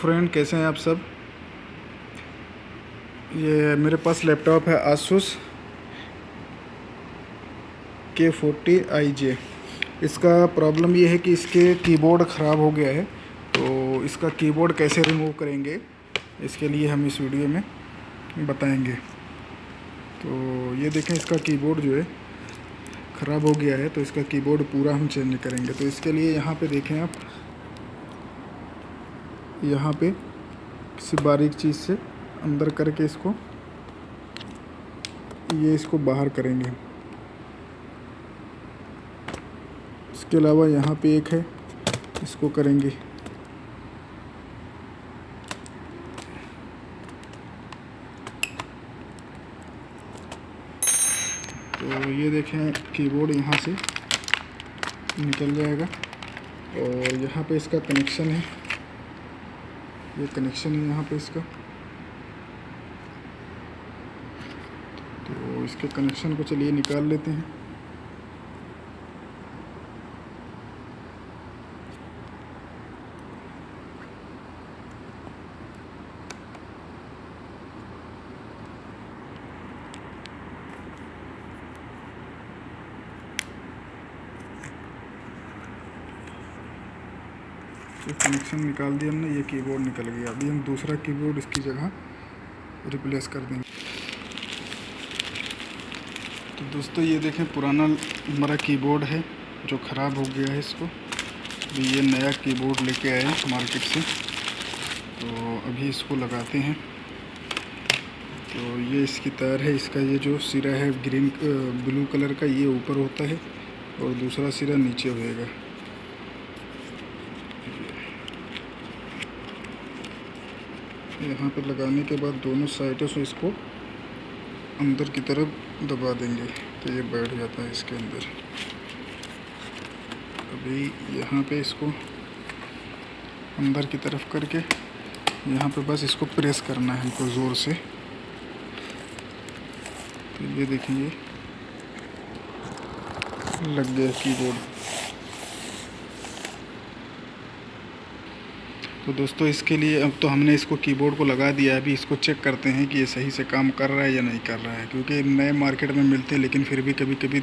Friend, कैसे हैं आप सब। ये मेरे पास लैपटॉप है Asus K40IJ। इसका प्रॉब्लम ये है कि इसके कीबोर्ड ख़राब हो गया है। तो इसका कीबोर्ड कैसे रिमूव करेंगे, इसके लिए हम इस वीडियो में बताएंगे। तो ये देखें, इसका कीबोर्ड जो है ख़राब हो गया है, तो इसका कीबोर्ड पूरा हम चेंज करेंगे। तो इसके लिए यहाँ पे देखें आप, यहाँ पे किसी बारीक चीज़ से अंदर करके इसको बाहर करेंगे। इसके अलावा यहाँ पे एक है, इसको करेंगे। तो ये देखें, कीबोर्ड यहाँ से निकल जाएगा और यहाँ पे इसका कनेक्शन है, ये कनेक्शन है यहाँ पे इसका। तो इसके कनेक्शन को चलिए निकाल लेते हैं। तो कनेक्शन निकाल दिया हमने, ये कीबोर्ड निकल गया। अभी हम दूसरा कीबोर्ड इसकी जगह रिप्लेस कर देंगे। तो दोस्तों ये देखें, पुराना हमारा कीबोर्ड है जो ख़राब हो गया है। इसको अभी ये नया कीबोर्ड लेके आए हैं मार्केट से, तो अभी इसको लगाते हैं। तो ये इसकी तार है, इसका ये जो सिरा है ब्लू कलर का, ये ऊपर होता है और दूसरा सिरा नीचे होएगा। यहाँ पे लगाने के बाद दोनों साइडों से इसको अंदर की तरफ दबा देंगे, तो ये बैठ जाता है इसके अंदर। अभी यहाँ पे इसको अंदर की तरफ करके यहाँ पे बस इसको प्रेस करना है हमको ज़ोर से। तो ये देखेंगे, लग गया कीबोर्ड। तो दोस्तों इसके लिए अब तो हमने इसको कीबोर्ड को लगा दिया है। अभी इसको चेक करते हैं कि ये सही से काम कर रहा है या नहीं कर रहा है, क्योंकि नए मार्केट में मिलते हैं लेकिन फिर भी कभी कभी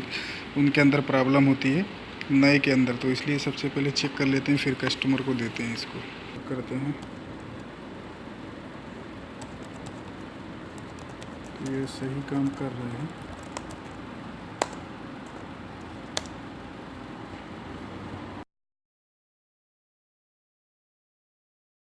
उनके अंदर प्रॉब्लम होती है नए के अंदर। तो इसलिए सबसे पहले चेक कर लेते हैं, फिर कस्टमर को देते हैं। इसको करते हैं, तो ये सही काम कर रहे हैं।